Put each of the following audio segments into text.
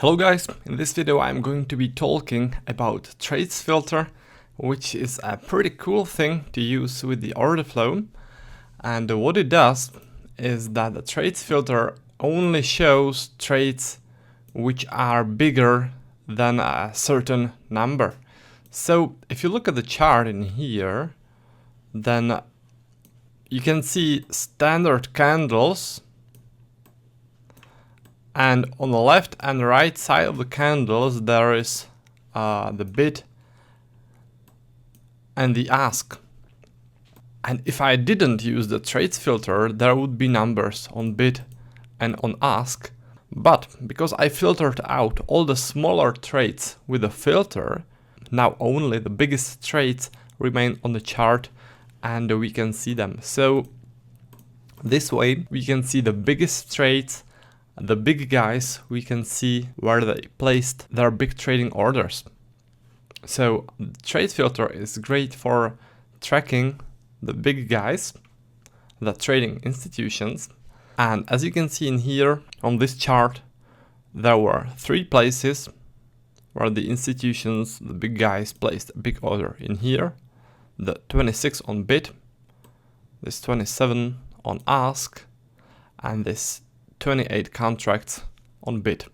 Hello guys, in this video I'm going to be talking about trades filter, which is a pretty cool thing to use with the order flow. And what it does is that the trades filter only shows trades which are bigger than a certain number. So if you look at the chart in here, then you can see standard candles, and on the left and right side of the candles there is the bid and the ask. And if I didn't use the trades filter, there would be numbers on bid and on ask. But because I filtered out all the smaller trades with the filter, now only the biggest trades remain on the chart and we can see them. So this way we can see the biggest trades, the big guys. We can see where they placed their big trading orders. So the trade filter is great for tracking the big guys, the trading institutions. And as you can see in here on this chart, there were 3 places where the institutions, the big guys, placed a big order. In here, the 26 on bid, this 27 on ask, and this 28 contracts on bid.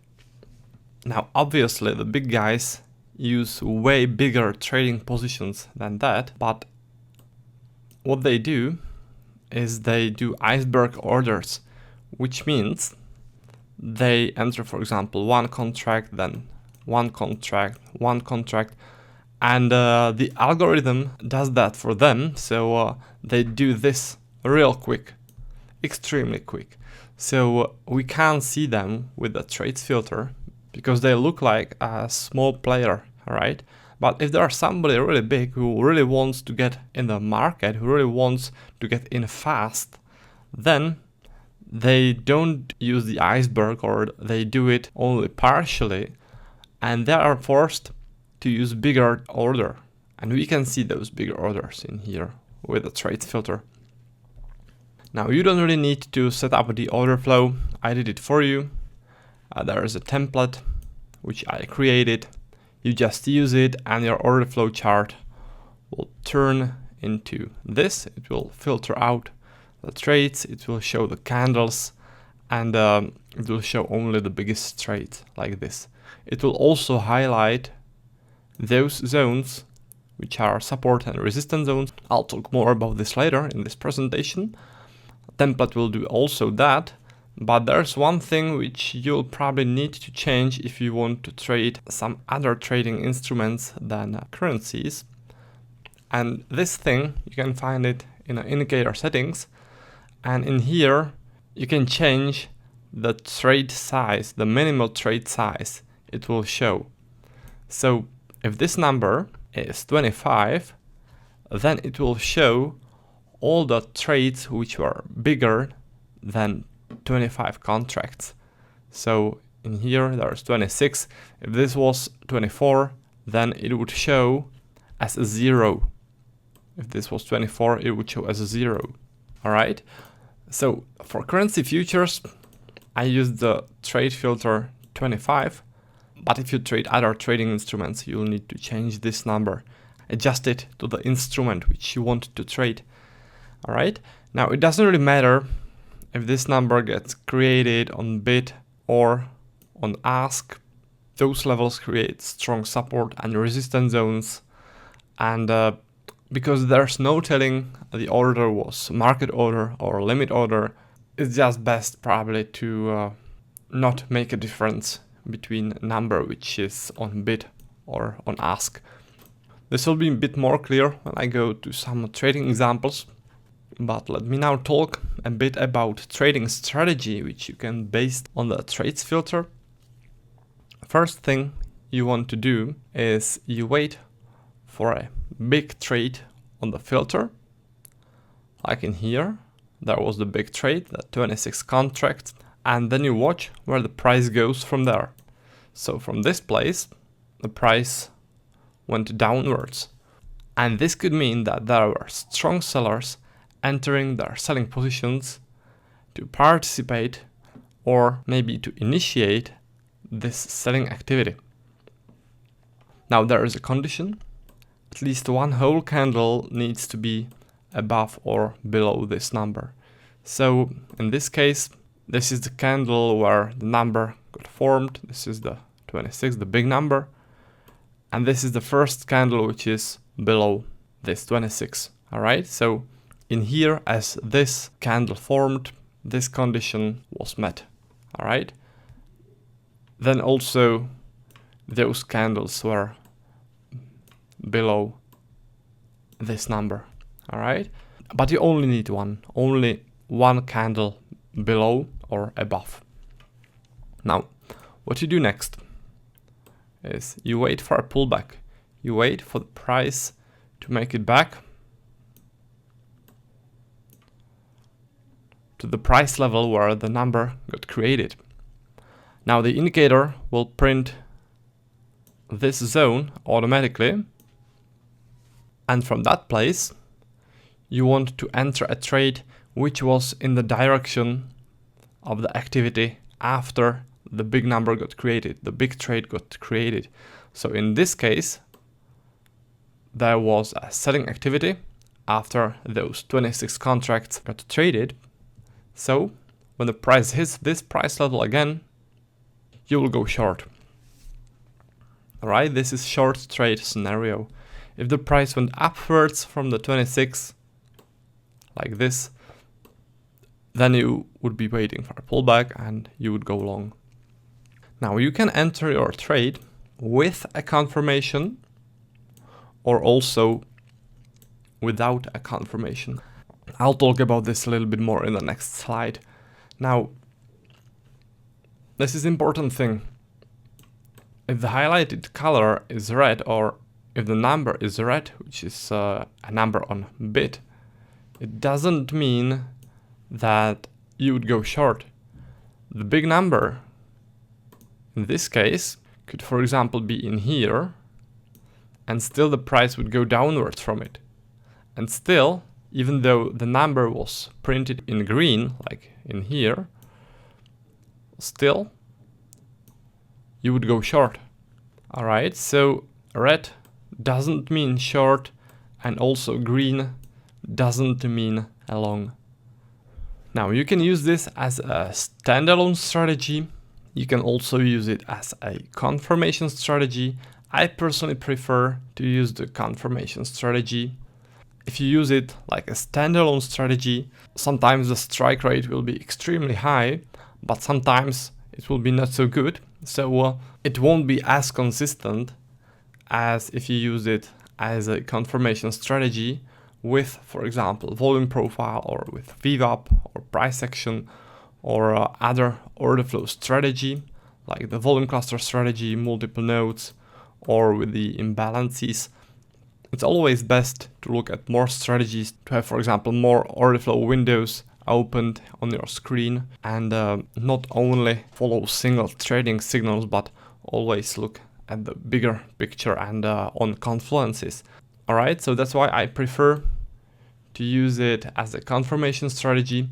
Now obviously the big guys use way bigger trading positions than that, but what they do is they do iceberg orders, which means they enter, for example, one contract, then one contract, and the algorithm does that for them. So they do this real quick, extremely quick. So we can't see them with the trades filter because they look like a small player, right? But if there's somebody really big who really wants to get in the market, who really wants to get in fast, then they don't use the iceberg, or they do it only partially, and they are forced to use bigger order. And we can see those bigger orders in here with the trades filter. Now you don't really need to set up the order flow. I did it for you. There is a template which I created. You just use it and your order flow chart will turn into this. It will filter out the trades, it will show the candles, and it will show only the biggest trades like this. It will also highlight those zones which are support and resistance zones. I'll talk more about this later in this presentation. Template will do also that, but there's one thing which you'll probably need to change if you want to trade some other trading instruments than currencies. And this thing, you can find it in the indicator settings, and in here you can change the trade size, the minimal trade size it will show. So if this number is 25, then it will show all the trades which were bigger than 25 contracts. So in here there's 26. If this was 24, then it would show as a 0. If this was 24, it would show as a 0. Alright? So for currency futures, I use the trade filter 25. But if you trade other trading instruments, you'll need to change this number. Adjust it to the instrument which you want to trade. Alright, now it doesn't really matter if this number gets created on bid or on ask. Those levels create strong support and resistance zones, and because there's no telling the order was market order or limit order, it's just best probably to not make a difference between number which is on bid or on ask. This will be a bit more clear when I go to some trading examples. But let me now talk a bit about trading strategy, which you can base on the trades filter. First thing you want to do is you wait for a big trade on the filter. Like in here, there was the big trade, the 26 contracts, and then you watch where the price goes from there. So from this place, the price went downwards. And this could mean that there were strong sellers entering their selling positions to participate or maybe to initiate this selling activity. Now there is a condition. At least one whole candle needs to be above or below this number. So in this case, this is the candle where the number got formed. This is the 26, the big number. And this is the first candle which is below this 26. All right, so in here, as this candle formed, this condition was met. All right. Then also those candles were below this number. All right, but you only need only one candle below or above. Now, what you do next is you wait for a pullback. You wait for the price to make it back to the price level where the number got created. Now the indicator will print this zone automatically, and from that place you want to enter a trade which was in the direction of the activity after the big number got created, the big trade got created. So in this case, there was a selling activity after those 26 contracts got traded. So when the price hits this price level again, you will go short. Alright, this is short trade scenario. If the price went upwards from the 26, like this, then you would be waiting for a pullback and you would go long. Now you can enter your trade with a confirmation or also without a confirmation. I'll talk about this a little bit more in the next slide. Now, this is important thing. If the highlighted color is red, or if the number is red, which is a number on bid, it doesn't mean that you would go short. The big number in this case could, for example, be in here, and still the price would go downwards from it. And still, even though the number was printed in green, like in here, still you would go short. Alright, so red doesn't mean short, and also green doesn't mean a long. Now you can use this as a standalone strategy. You can also use it as a confirmation strategy. I personally prefer to use the confirmation strategy. If you use it like a standalone strategy, sometimes the strike rate will be extremely high, but sometimes it will be not so good. So it won't be as consistent as if you use it as a confirmation strategy with, for example, volume profile, or with VWAP or price action, or other order flow strategy like the volume cluster strategy, multiple nodes, or with the imbalances. It's always best to look at more strategies, to have, for example, more order flow windows opened on your screen, and not only follow single trading signals, but always look at the bigger picture and on confluences. Alright, so that's why I prefer to use it as a confirmation strategy.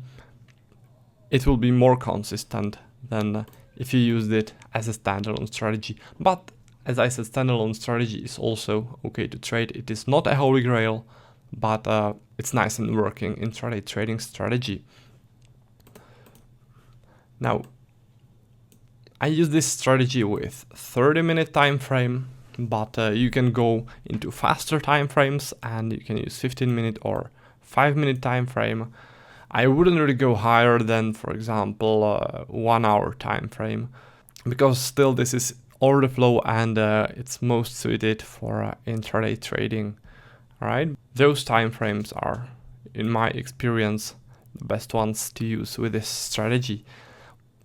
It will be more consistent than if you used it as a standalone strategy. But as I said, standalone strategy is also okay to trade. It is not a holy grail, but it's nice and working intraday trading strategy. Now, I use this strategy with 30-minute time frame, but you can go into faster time frames, and you can use 15-minute or 5-minute time frame. I wouldn't really go higher than, for example, 1 hour time frame, because still this is order flow, and it's most suited for intraday trading. All right, those time frames are, in my experience, the best ones to use with this strategy.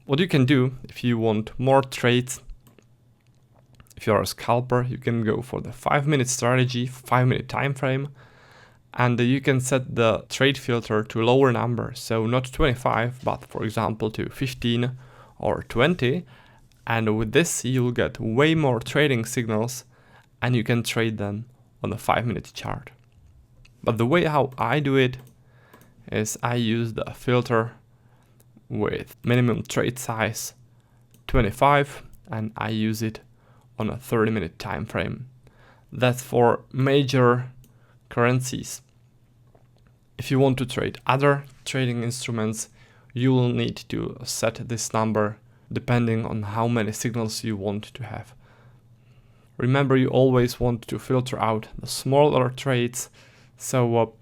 What you can do if you want more trades, if you're a scalper, you can go for the 5-minute strategy, 5-minute time frame, and you can set the trade filter to lower numbers, so not 25, but for example to 15 or 20. And with this, you'll get way more trading signals, and you can trade them on the 5-minute chart. But the way how I do it is I use the filter with minimum trade size 25 and I use it on a 30-minute time frame. That's for major currencies. If you want to trade other trading instruments, you will need to set this number depending on how many signals you want to have. Remember, you always want to filter out the smaller trades, so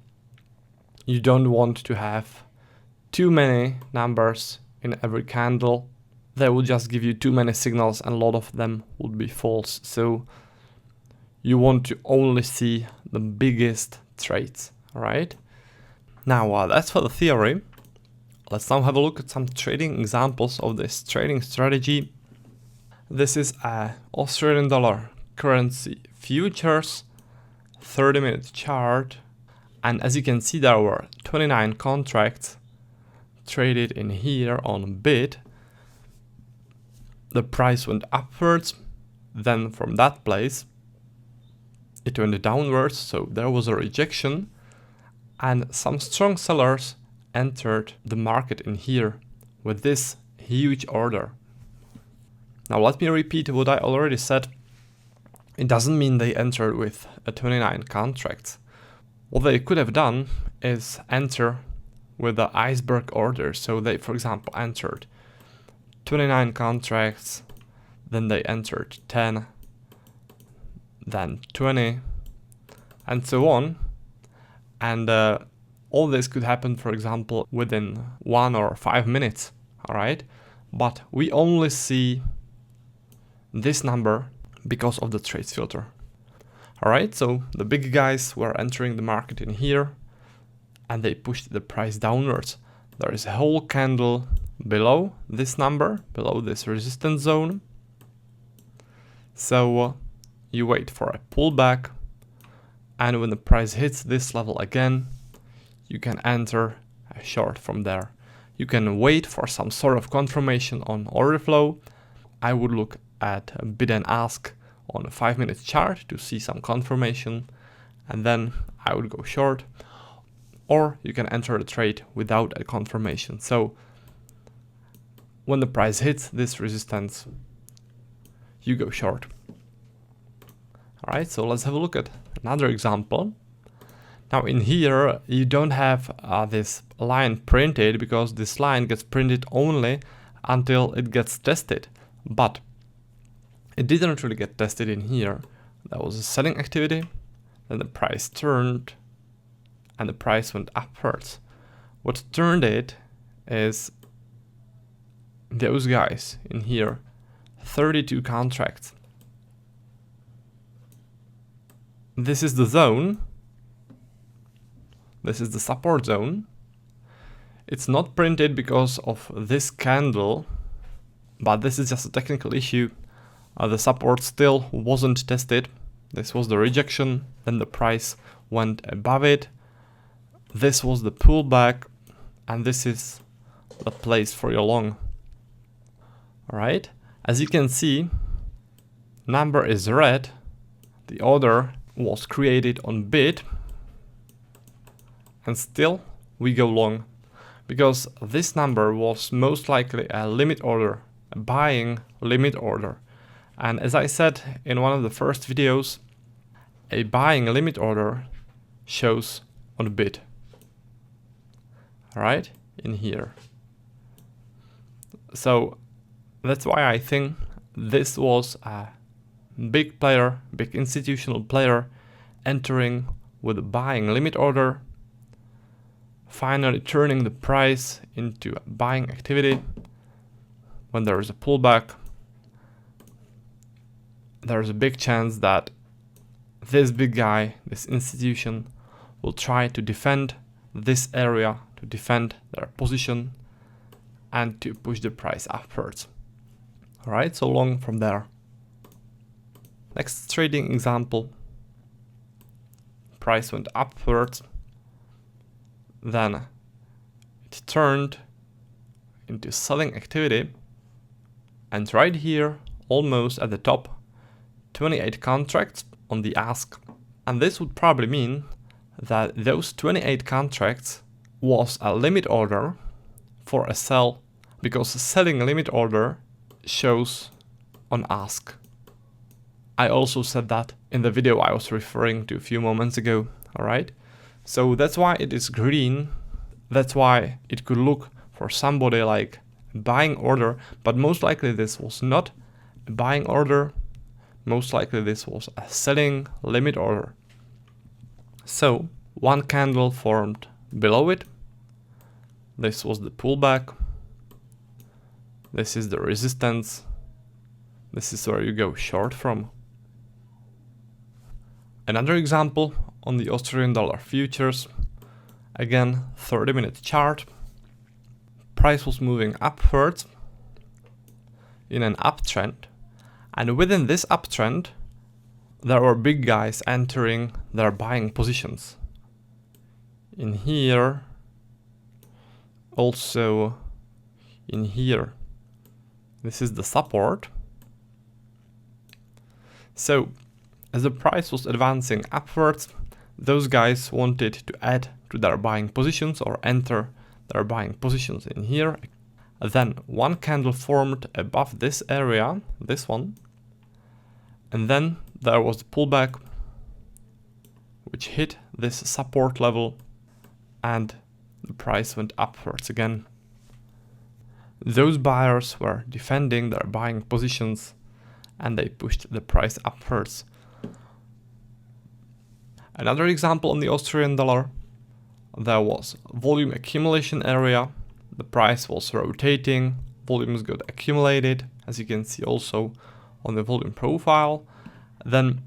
you don't want to have too many numbers in every candle. They will just give you too many signals and a lot of them would be false. So you want to only see the biggest trades, alright? Now that's for the theory. Let's now have a look at some trading examples of this trading strategy. This is a Australian dollar currency futures 30-minute chart, and as you can see, there were 29 contracts traded in here on bid. The price went upwards, then from that place it went downwards, so there was a rejection, and some strong sellers entered the market in here with this huge order. Now let me repeat what I already said. It doesn't mean they entered with 29 contracts. What they could have done is enter with the iceberg order. So they, for example, entered 29 contracts, then they entered 10, then 20, and so on. And all this could happen, for example, within 1 or 5 minutes, alright? But we only see this number because of the trades filter. Alright, so the big guys were entering the market in here and they pushed the price downwards. There is a whole candle below this number, below this resistance zone. So you wait for a pullback, and when the price hits this level again, you can enter a short from there. You can wait for some sort of confirmation on order flow. I would look at a bid and ask on a 5-minute chart to see some confirmation, and then I would go short. Or you can enter the trade without a confirmation. So when the price hits this resistance, you go short. Alright, so let's have a look at another example. Now in here, you don't have this line printed because this line gets printed only until it gets tested. But it didn't really get tested in here. There was a selling activity, then the price turned, and the price went upwards. What turned it is those guys in here, 32 contracts. This is the zone. This is the support zone. It's not printed because of this candle, but this is just a technical issue. The support still wasn't tested. This was the rejection, then the price went above it. This was the pullback, and this is the place for your long. Alright, as you can see, number is red. The order was created on bid, and still we go long because this number was most likely a limit order, a buying limit order. And as I said in one of the first videos, a buying limit order shows on bid. Alright, in here. So that's why I think this was a big player, big institutional player entering with a buying limit order, finally turning the price into a buying activity. When there is a pullback, there's a big chance that this big guy, this institution, will try to defend this area, to defend their position, and to push the price upwards. Alright, so long from there. Next trading example. Price went upwards, then it turned into selling activity, and right here, almost at the top, 28 contracts on the ask. And this would probably mean that those 28 contracts was a limit order for a sell, because a selling limit order shows on ask. I also said that in the video I was referring to a few moments ago, alright? So that's why it is green, that's why it could look for somebody like a buying order, but most likely this was not a buying order, most likely this was a selling limit order. So one candle formed below it, this was the pullback, this is the resistance, this is where you go short from. Another example on the Australian dollar futures, again 30-minute chart, price was moving upwards in an uptrend, and within this uptrend there were big guys entering their buying positions. In here, also in here, this is the support. So as the price was advancing upwards, those guys wanted to add to their buying positions or enter their buying positions in here. Then one candle formed above this area, this one, and then there was the pullback which hit this support level and the price went upwards again. Those buyers were defending their buying positions and they pushed the price upwards. Another example on the Australian dollar, there was volume accumulation area, the price was rotating, volumes got accumulated, as you can see also on the volume profile. Then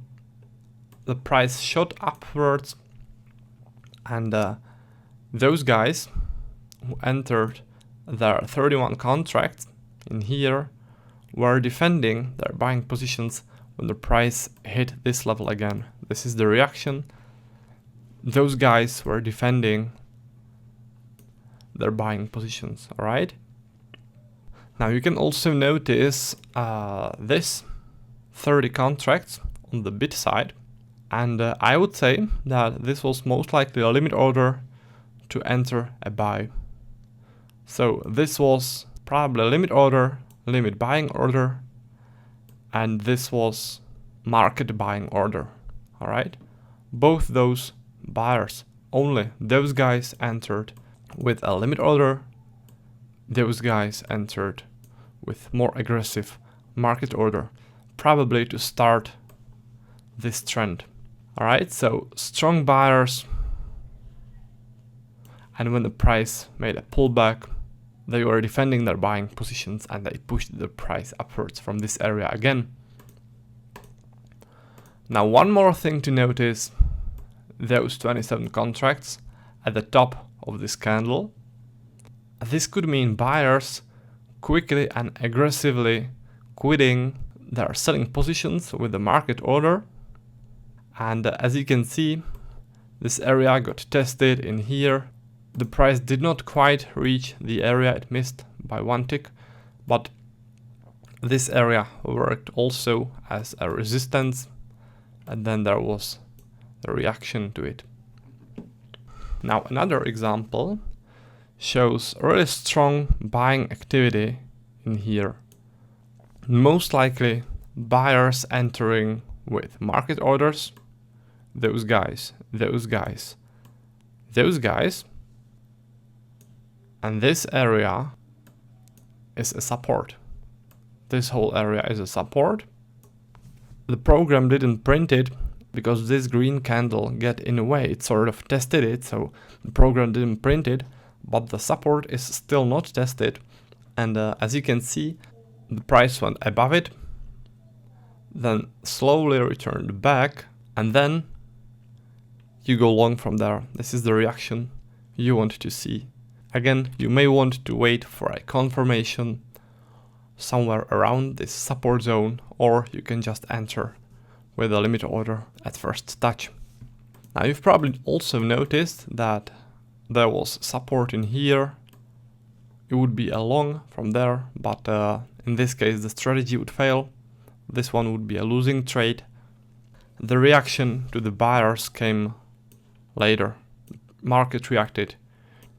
the price shot upwards and those guys who entered their 31 contracts in here were defending their buying positions when the price hit this level again. This is the reaction. Those guys were defending their buying positions, alright? Now you can also notice this 30 contracts on the bid side, and I would say that this was most likely a limit order to enter a buy. So this was probably a limit order, limit buying order, and this was market buying order, alright? Both those buyers, only those guys entered with a limit order, those guys entered with more aggressive market order, probably to start this trend. Alright, so strong buyers, and when the price made a pullback, they were defending their buying positions and they pushed the price upwards from this area again. Now one more thing to notice, those 27 contracts at the top of this candle. This could mean buyers quickly and aggressively quitting their selling positions with the market order. And as you can see, this area got tested in here. The price did not quite reach the area, it missed by one tick, but this area worked also as a resistance, and then there was the reaction to it. Now another example shows really strong buying activity in here. Most likely buyers entering with market orders, those guys, those guys, those guys, and this area is a support. This whole area is a support. The program didn't print it because this green candle get in a way, it sort of tested it, so the program didn't print it, but the support is still not tested. And as you can see, the price went above it, then slowly returned back, and then you go long from there. This is the reaction you want to see. Again, you may want to wait for a confirmation somewhere around this support zone, or you can just enter with a limit order at first touch. Now you've probably also noticed that there was support in here. It would be a long from there, but in this case the strategy would fail. This one would be a losing trade. The reaction to the buyers came later. Market reacted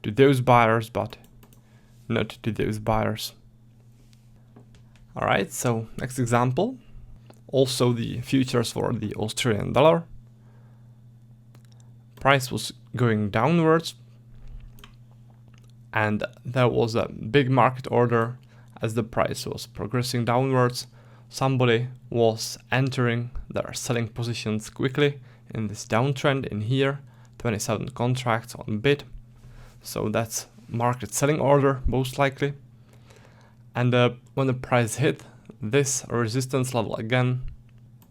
to those buyers, but not to those buyers. Alright, so next example. Also the futures for the Australian dollar. Price was going downwards, and there was a big market order as the price was progressing downwards. Somebody was entering their selling positions quickly in this downtrend in here, 27 contracts on bid. So that's market selling order most likely. And when the price hit this resistance level again,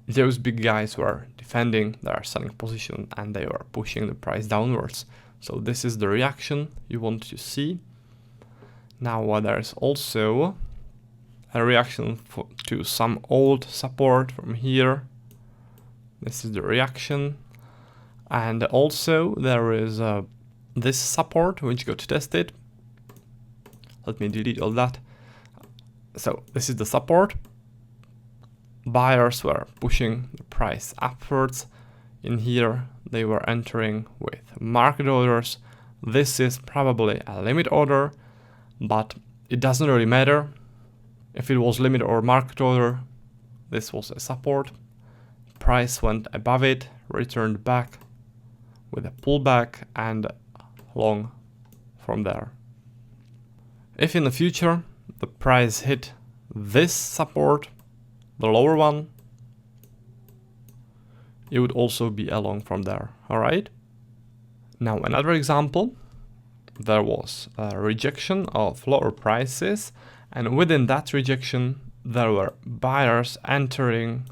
those big guys were defending their selling position and they were pushing the price downwards. So this is the reaction you want to see. Now there's also a reaction to some old support from here. This is the reaction. And also there is this support which got tested. Let me delete all that. So this is the support. Buyers were pushing the price upwards. In here they were entering with market orders. This is probably a limit order, but it doesn't really matter. If it was limit or market order, this was a support. Price went above it, returned back with a pullback and long from there. If in the future the price hit this support, the lower one, it would also be a long from there. Alright. Now another example. There was a rejection of lower prices, and within that rejection there were buyers entering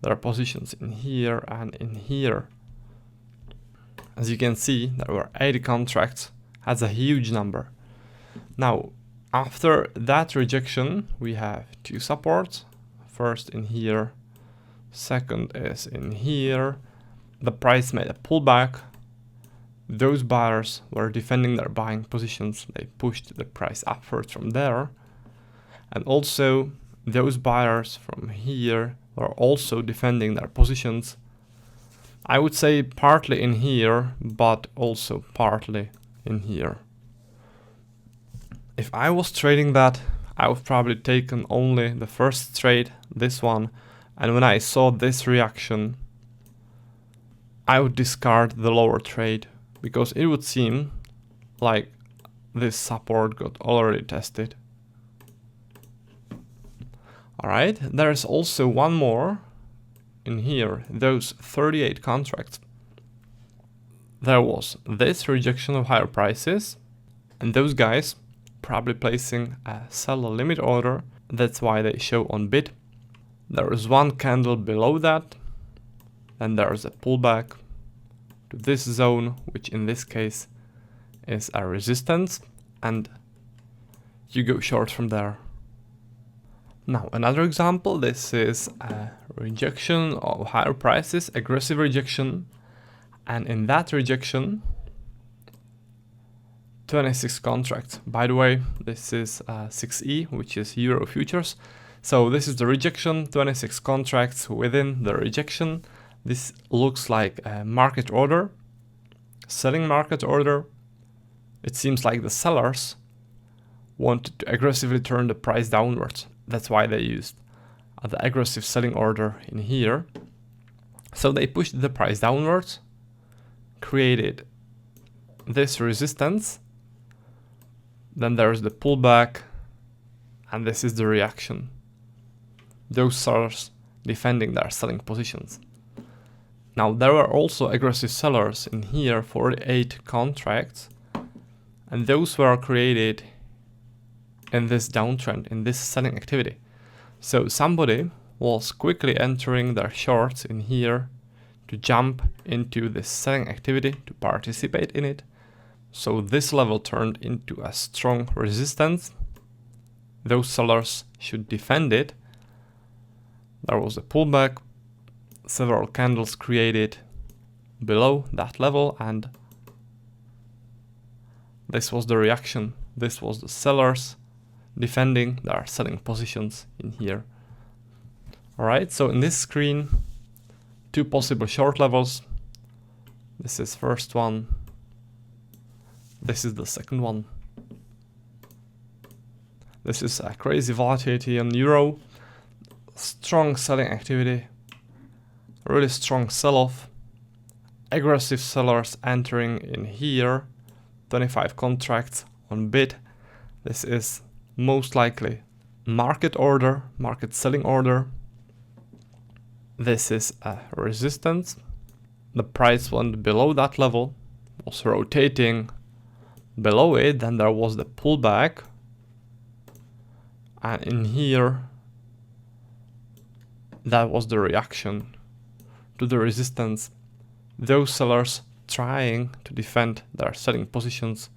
their positions in here and in here. As you can see, there were 80 contracts. That's a huge number. Now after that rejection we have two supports. First in here, second is in here. The price made a pullback. Those buyers were defending their buying positions. They pushed the price upwards from there. And also those buyers from here were also defending their positions. I would say partly in here, but also partly in here. If I was trading that, I would probably taken only the first trade, this one, and when I saw this reaction, I would discard the lower trade, because it would seem like this support got already tested. Alright, there's also one more in here, those 38 contracts. There was this rejection of higher prices, and those guys probably placing a seller limit order. That's why they show on bid. There is one candle below that, and there's a pullback to this zone, which in this case is a resistance, and you go short from there. Now another example, this is a rejection of higher prices, aggressive rejection, and in that rejection 26 contracts. By the way, this is 6E, which is Euro futures. So this is the rejection, 26 contracts within the rejection. This looks like a market order, selling market order. It seems like the sellers wanted to aggressively turn the price downwards. That's why they used the aggressive selling order in here. So they pushed the price downwards, created this resistance. Then there's the pullback, and this is the reaction. Those sellers defending their selling positions. Now there were also aggressive sellers in here, 48 contracts, and those were created in this downtrend, in this selling activity. So somebody was quickly entering their shorts in here to jump into this selling activity, to participate in it. So this level turned into a strong resistance. Those sellers should defend it. There was a pullback, several candles created below that level, and this was the reaction. This was the sellers defending their selling positions in here. Alright, so in this screen, two possible short levels. This is first one. This is the second one. This is a crazy volatility on euro, strong selling activity, really strong sell-off, aggressive sellers entering in here, 25 contracts on bid. This is most likely market order, market selling order. This is a resistance. The price went below that level, was rotating below it, then there was the pullback, and in here that was the reaction to the resistance. Those sellers trying to defend their selling positions,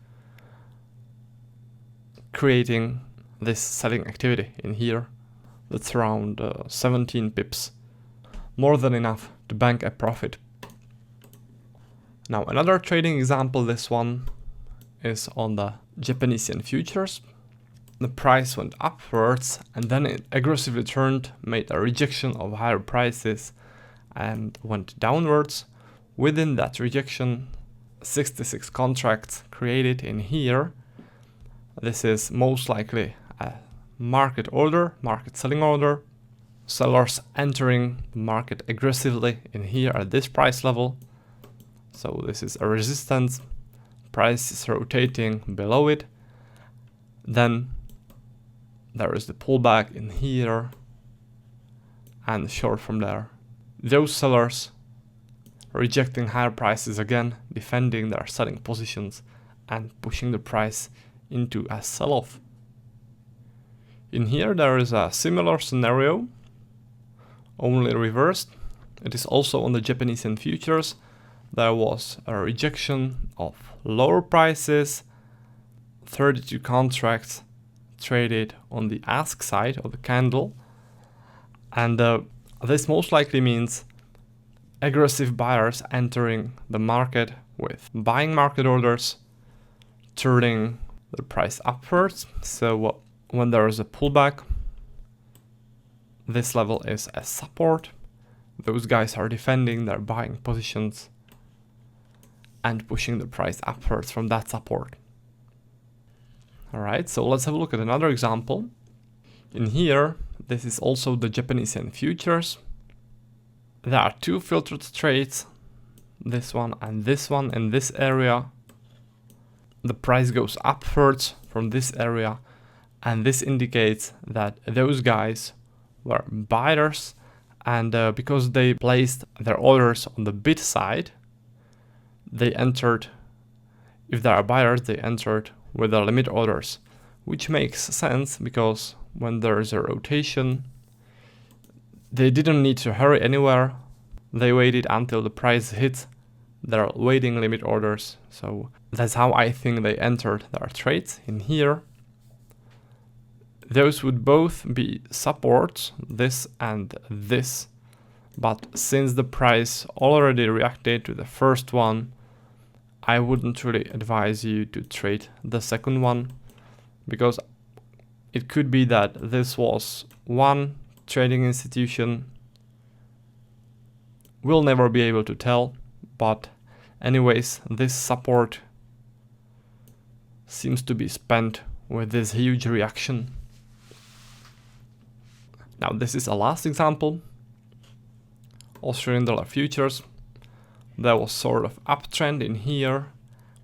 creating this selling activity in here. That's around 17 pips, more than enough to bank a profit. Now another trading example, this one is on the Japanese yen futures. The price went upwards and then it aggressively turned, made a rejection of higher prices and went downwards. Within that rejection, 66 contracts created in here. This is most likely a market order, market selling order. Sellers entering the market aggressively in here at this price level. So this is a resistance. Price is rotating below it. Then there is the pullback in here and short from there. Those sellers rejecting higher prices again, defending their selling positions and pushing the price into a sell-off. In here there is a similar scenario, only reversed. It is also on the Japanese yen futures. There was a rejection of lower prices, 32 contracts traded on the ask side of the candle, and this most likely means aggressive buyers entering the market with buying market orders, turning the price upwards. So when there is a pullback, this level is a support. Those guys are defending their buying positions and pushing the price upwards from that support. Alright, so let's have a look at another example. In here, this is also the Japanese yen futures. There are two filtered trades, this one and this one in this area. The price goes upwards from this area, and this indicates that those guys were buyers, and because they placed their orders on the bid side, they entered, if they are buyers, they entered with their limit orders, which makes sense because when there is a rotation, they didn't need to hurry anywhere. They waited until the price hit their waiting limit orders. So that's how I think they entered their trades in here. Those would both be supports, this and this. But since the price already reacted to the first one, I wouldn't really advise you to trade the second one, because it could be that this was one trading institution. We'll never be able to tell, but anyways, this support seems to be spent with this huge reaction. Now this is a last example. Australian dollar futures. There was sort of uptrend in here.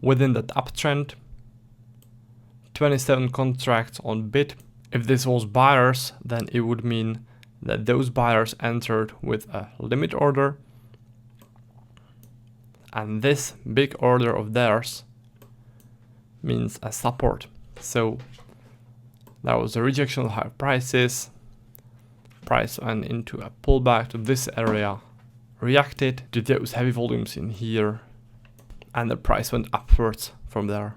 Within that uptrend, 27 contracts on bid. If this was buyers, then it would mean that those buyers entered with a limit order, and this big order of theirs means a support. So there was a rejection of higher prices, price went into a pullback to this area, reacted to those heavy volumes in here, and the price went upwards from there.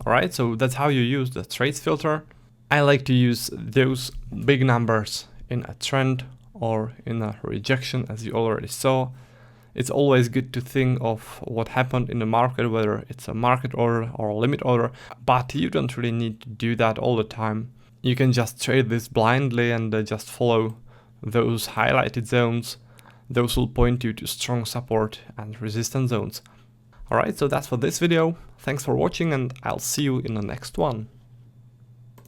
Alright, so that's how you use the trades filter. I like to use those big numbers in a trend or in a rejection, as you already saw. It's always good to think of what happened in the market, whether it's a market order or a limit order, but you don't really need to do that all the time. You can just trade this blindly and just follow those highlighted zones. Those will point you to strong support and resistance zones. Alright, so that's for this video. Thanks for watching, and I'll see you in the next one.